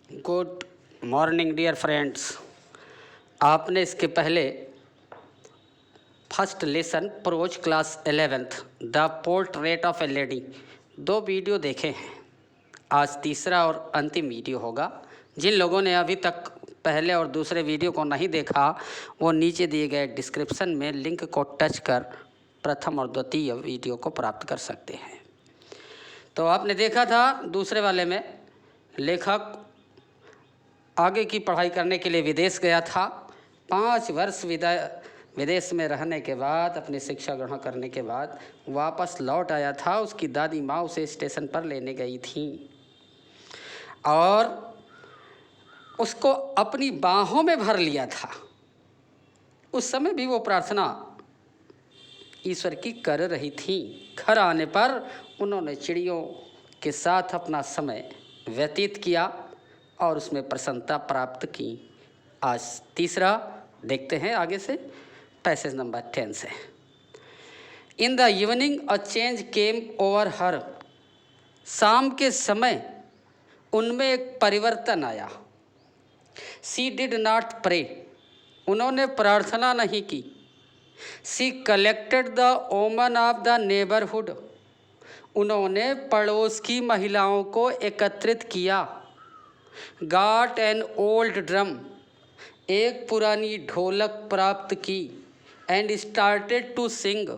Good morning dear friends. आपने इसके पहले first lesson prose class 11th the portrait of a lady 2 video देखे हैं। आज तीसरा और अंतिम वीडियो होगा। जिन लोगों ने अभी तक पहले और दूसरे वीडियो को नहीं देखा वो नीचे दिए गए डिस्क्रिप्शन में लिंक को टच कर प्रथम और द्वितीय वीडियो को प्राप्त कर सकते हैं। तो आपने देखा था दूसरे वाले में लेखक आगे की पढ़ाई करने के लिए विदेश गया था। 5 वर्ष विदेश में रहने के बाद, अपनी शिक्षा ग्रहण करने के बाद वापस लौट आया था। उसकी दादी माँ उसे स्टेशन पर लेने गई थी और उसको अपनी बाहों में भर लिया था। उस समय भी वो प्रार्थना ईश्वर की कर रही थी। घर आने पर उन्होंने चिड़ियों के साथ अपना समय व्यतीत किया और उसमें प्रसन्नता प्राप्त की। आज तीसरा देखते हैं आगे से, पैसेज नंबर 10 से। In the evening a change came over her. शाम के समय उनमें एक परिवर्तन आया। She did not pray. उन्होंने प्रार्थना नहीं की। She collected the women of the neighbourhood. उन्होंने पड़ोस की महिलाओं को एकत्रित किया। Got an old drum. एक पुरानी ढोलक प्राप्त की। And started to sing.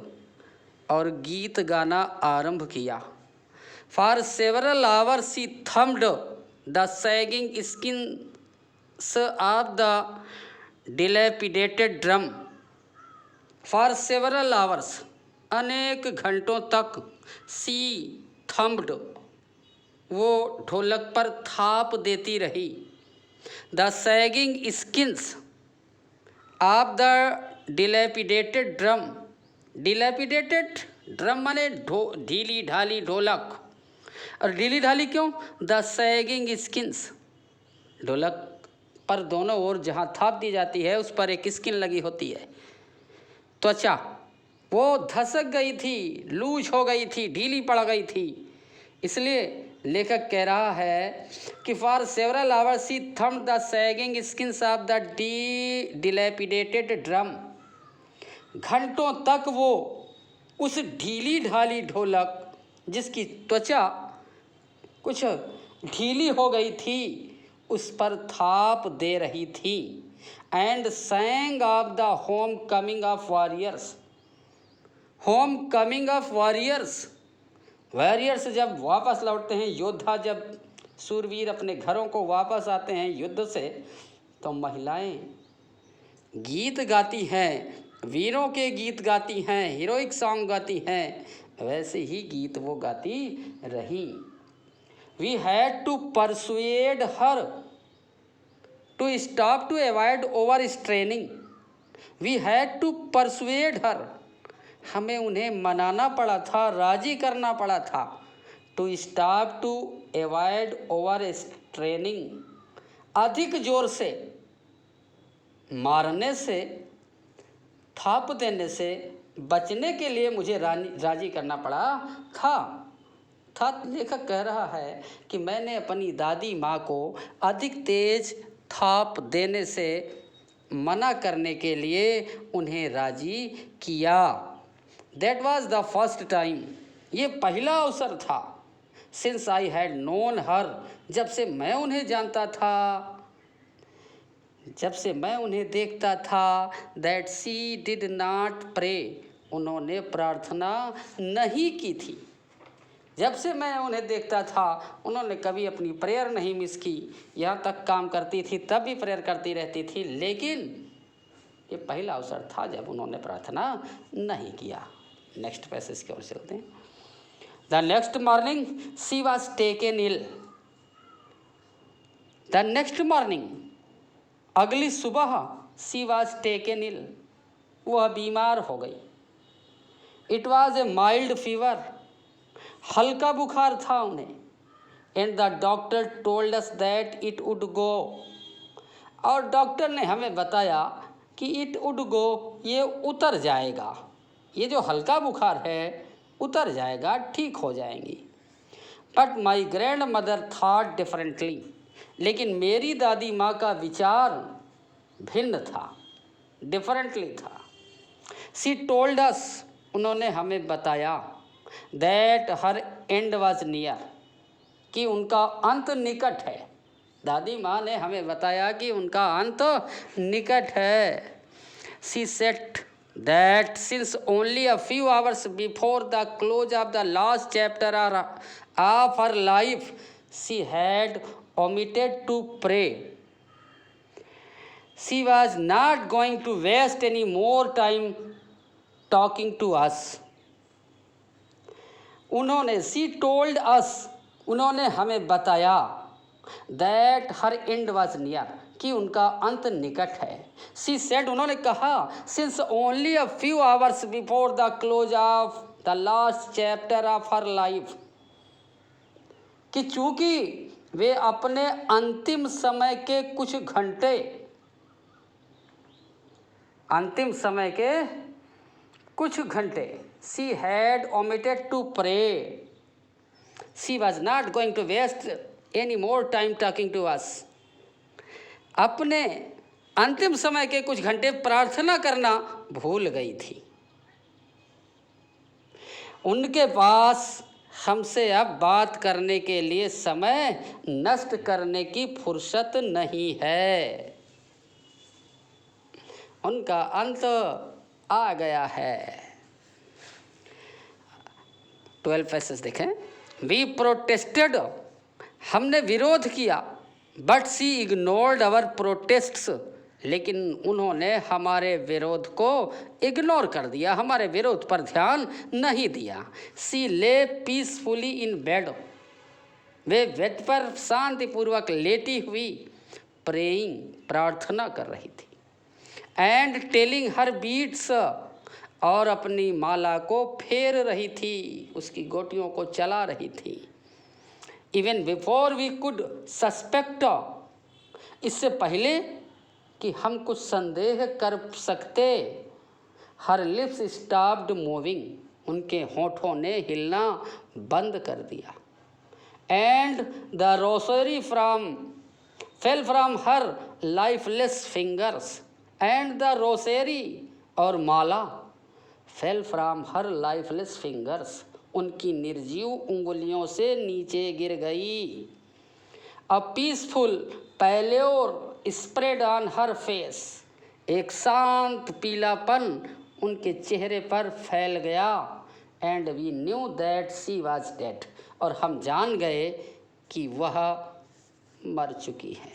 और गीत गाना आरंभ किया। For several hours she thumbed the sagging skins of the dilapidated drum. For several hours, अनेक घंटों तक, सी थम्ड, वो ढोलक पर थाप देती रही। The sagging skins of the dilapidated drum. Dilapidated drum माने ढीली ढाली ढोलक। और ढीली ढाली क्यों? द सैगिंग स्किन्स, ढोलक पर दोनों ओर जहाँ थाप दी जाती है उस पर एक स्किन लगी होती है, त्वचा, वो धसक गई थी, लूज हो गई थी, ढीली पड़ गई थी। इसलिए लेखक कह रहा है कि for several hours she thumbed the sagging skins of the dilapidated drum. घंटों तक वो उस ढीली ढाली ढोलक जिसकी त्वचा कुछ ढीली हो गई थी उस पर थाप दे रही थी। And सैंग of the home coming of warriors. Home coming of warriors, warriors जब वापस लौटते हैं, योद्धा जब सूरवीर अपने घरों को वापस आते हैं युद्ध से, तो महिलाएं गीत गाती हैं, वीरों के गीत गाती हैं, हीरोइक सॉन्ग गाती हैं। वैसे ही गीत वो गाती रही। We had to persuade her to stop to avoid over straining. We had to persuade her, हमें उन्हें मनाना पड़ा था, राजी करना पड़ा था। To stop to avoid over straining, अधिक जोर से मारने से, थाप देने से बचने के लिए मुझे राजी करना पड़ा था। लेखक कह रहा है कि मैंने अपनी दादी माँ को अधिक तेज थाप देने से मना करने के लिए उन्हें राजी किया। That was the first time, ये पहला अवसर था। सिंस आई हैड नोन हर, जब से मैं उन्हें जानता था, जब से मैं उन्हें देखता था। That she did not pray, उन्होंने प्रार्थना नहीं की थी। जब से मैं उन्हें देखता था उन्होंने कभी अपनी प्रेयर नहीं मिस की। यहाँ तक काम करती थी तब भी प्रेयर करती रहती थी, लेकिन ये पहला अवसर था जब उन्होंने प्रार्थना नहीं किया। नेक्स्ट पैसेज की ओर चलते हैं। The next morning she was taken ill. The next morning, अगली सुबह, सी वॉज टेकन इल, वह बीमार हो गई। It was a mild fever, हल्का बुखार था उन्हें। And the doctor told us that it would go, और डॉक्टर ने हमें बताया कि इट वुड गो, ये उतर जाएगा, ये जो हल्का बुखार है उतर जाएगा, ठीक हो जाएंगी। But my grand mother thought differently, लेकिन मेरी दादी माँ का विचार भिन्न था, डिफरेंटली था। शी टोल्ड अस, उन्होंने हमें बताया, that her and was near, कि उनका अंत निकट है। दादी माँ ने हमें बताया कि उनका अंत निकट है। She said that since only a few hours before the close of the last chapter of her life, she had omitted to pray. She was not going to waste any more time talking to us. उन्होंने she told us, उन्होंने हमें बताया, that her end was near, कि उनका अंत निकट है। She said, उन्होंने कहा, since only a few hours before the close of the last chapter of her life, कि चूंकि वे अपने अंतिम समय के कुछ घंटे, अंतिम समय के कुछ घंटे, she had omitted to pray. She was not going to waste any more time talking to us. अपने अंतिम समय के कुछ घंटे प्रार्थना करना भूल गई थी। उनके पास हमसे अब बात करने के लिए समय नष्ट करने की फुर्सत नहीं है। उनका अंत आ गया है। 12 पैसेज देखें। वी प्रोटेस्टेड, हमने विरोध किया, but she ignored our protests, लेकिन उन्होंने हमारे विरोध को इग्नोर कर दिया, हमारे विरोध पर ध्यान नहीं दिया। सी ले peacefully in bed, way bed पर शांतिपूर्वक लेटी हुई प्रेइंग, प्रार्थना कर रही थी। एंड टेलिंग हर बीट्स, और अपनी माला को फेर रही थी, उसकी गोटियों को चला रही थी। Even before we could suspect, इससे पहले कि हम कुछ संदेह कर सकते, हर लिप्स स्टॉप्ड मूविंग, उनके होठों ने हिलना बंद कर दिया। And the rosary fell from her lifeless fingers, and the rosary, और माला, fell from her lifeless fingers, उनकी निर्जीव उंगलियों से नीचे गिर गई। A peaceful pallor spread on her face, एक शांत पीलापन उनके चेहरे पर फैल गया। And we knew that she was dead, और हम जान गए कि वह मर चुकी है।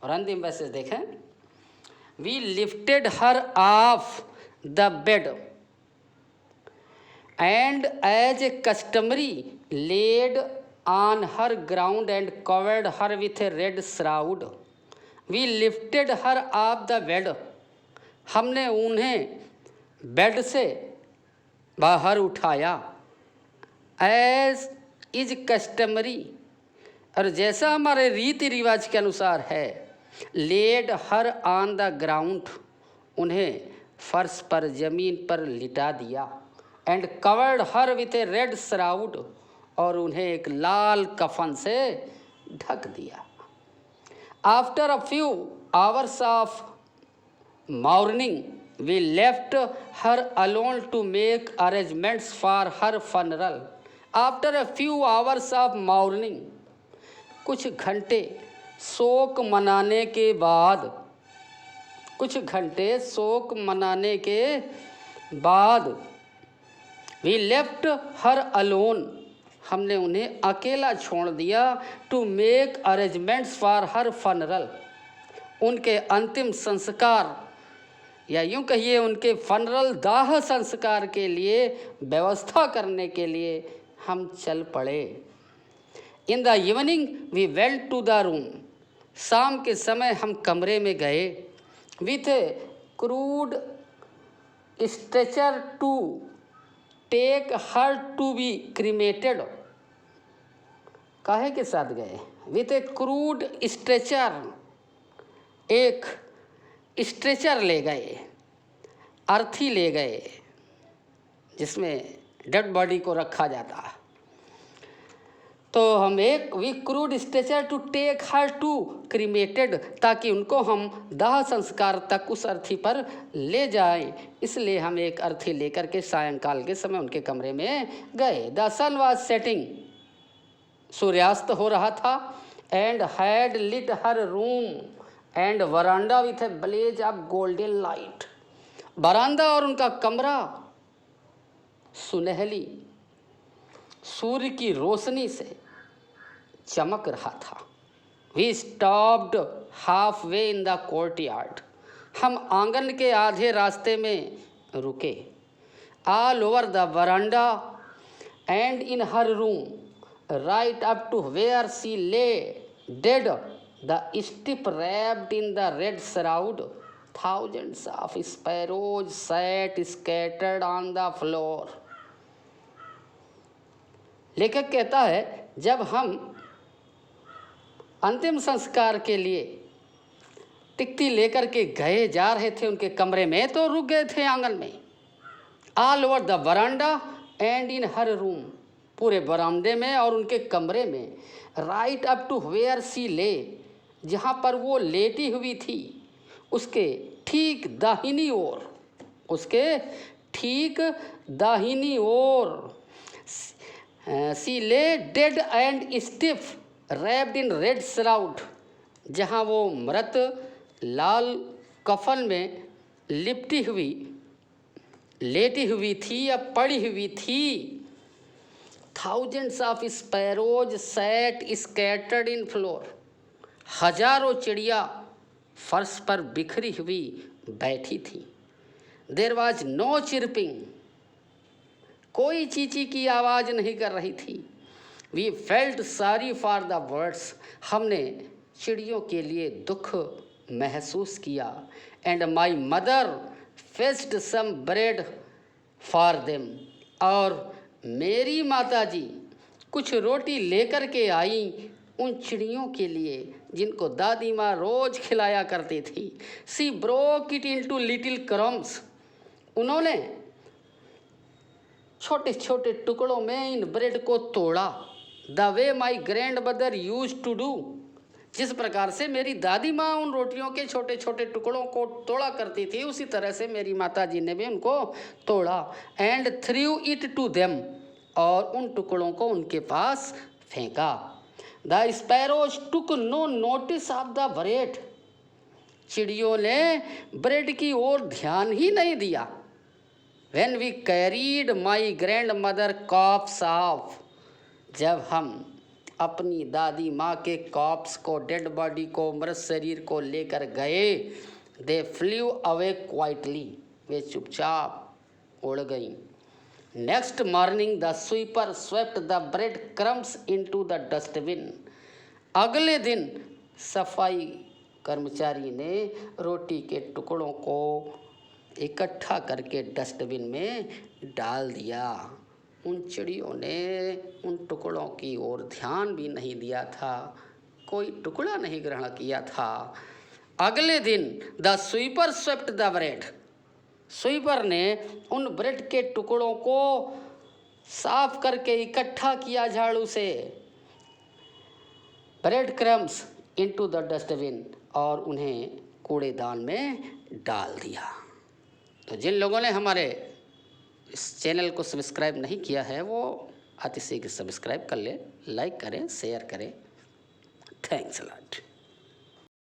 और अंतिम पैसेज देखें। We lifted her off the bed and as a customary laid on her ground and covered her with a red shroud. We lifted her off the bed, हमने उन्हें बेड से बाहर उठाया। As is customary, और जैसा हमारे रीति रिवाज के अनुसार है। Laid her on the ground, उन्हें फर्श पर, जमीन पर लिटा दिया। And covered her with a red shroud, और उन्हें एक लाल कफन से ढक दिया। After a few hours of mourning we left her alone to make arrangements for her funeral. After a few hours of mourning, कुछ घंटे शोक मनाने के बाद, कुछ घंटे शोक मनाने के बाद, वी लेफ्ट हर अलोन, हमने उन्हें अकेला छोड़ दिया। To make arrangements for her funeral, उनके अंतिम संस्कार, या यूँ कहिए उनके फनरल दाह संस्कार के लिए व्यवस्था करने के लिए हम चल पड़े। In the evening we went to the room, शाम के समय हम कमरे में गए। With a crude stretcher to take her to be cremated, काहे के साथ गए? विथ ए क्रूड स्ट्रेचर, एक स्ट्रेचर ले गए, अर्थी ले गए, जिसमें डेड बॉडी को रखा जाता। तो हम एक we crude stretcher to take her to cremated, ताकि उनको हम दाह संस्कार तक उस अर्थी पर ले जाएं। इसलिए हम एक अर्थी लेकर के सायंकाल के समय उनके कमरे में गए। द सन वाज सेटिंग, सूर्यास्त हो रहा था, and had lit her room and veranda with a blaze of golden light. बरामदा और उनका कमरा सुनहली सूर्य की रोशनी से चमक रहा था। We stopped half way in the courtyard, हम आंगन के आधे रास्ते में रुके। All over the veranda and in her room right up to where she lay dead, the steep wrapped in the red shroud, thousands of sparrows sat scattered on the floor। लेखक कहता है, जब हम अंतिम संस्कार के लिए टिकटी लेकर के गए जा रहे थे उनके कमरे में, तो रुक गए थे आंगन में। All over the veranda and in her room, पूरे बरामदे में और उनके कमरे में। राइट अप टू वेयर सी ले, जहाँ पर वो लेटी हुई थी, उसके ठीक दाहिनी ओर, उसके ठीक दाहिनी ओर। She lay dead and stiff wrapped in red shroud, जहाँ वो मृत लाल कफन में लिपटी हुई लेटी हुई थी या पड़ी हुई थी। Thousands of sparrows sat scattered in floor, हजारों चिड़िया फर्श पर बिखरी हुई बैठी थी। There was no chirping, कोई चींची की आवाज़ नहीं कर रही थी। We felt sorry for the birds, हमने चिड़ियों के लिए दुख महसूस किया। And my mother fetched some bread for them, और मेरी माताजी कुछ रोटी लेकर के आई उन चिड़ियों के लिए जिनको दादी माँ रोज खिलाया करती थी। She broke it into little crumbs, उन्होंने छोटे छोटे टुकड़ों में इन ब्रेड को तोड़ा। The way my grandmother used to do, जिस प्रकार से मेरी दादी माँ उन रोटियों के छोटे छोटे टुकड़ों को तोड़ा करती थी, उसी तरह से मेरी माताजी ने भी उनको तोड़ा। And threw it to them, और उन टुकड़ों को उनके पास फेंका। The sparrows took no notice of the bread, चिड़ियों ने ब्रेड की ओर ध्यान ही नहीं दिया। When we carried my grandmother corpse off, जब हम अपनी दादी माँ के कॉप्स को, डेड बॉडी को, मृत शरीर को लेकर गए। दे फ्ल्यू अवे क्वाइटली, वे चुपचाप उड़ गईं। Next morning the sweeper swept the bread crumbs into the dustbin, अगले दिन सफाई कर्मचारी ने रोटी के टुकड़ों को इकट्ठा करके डस्टबिन में डाल दिया। उन चिड़ियों ने उन टुकड़ों की ओर ध्यान भी नहीं दिया था, कोई टुकड़ा नहीं ग्रहण किया था। अगले दिन the sweeper swept the bread, sweeper ने उन ब्रेड के टुकड़ों को साफ करके इकट्ठा किया झाड़ू से। Bread crumbs into the dustbin, और उन्हें कूड़ेदान में डाल दिया। तो जिन लोगों ने हमारे इस चैनल को सब्सक्राइब नहीं किया है वो अति शीघ्र सब्सक्राइब कर ले, लाइक करें, शेयर करें। Thanks a lot.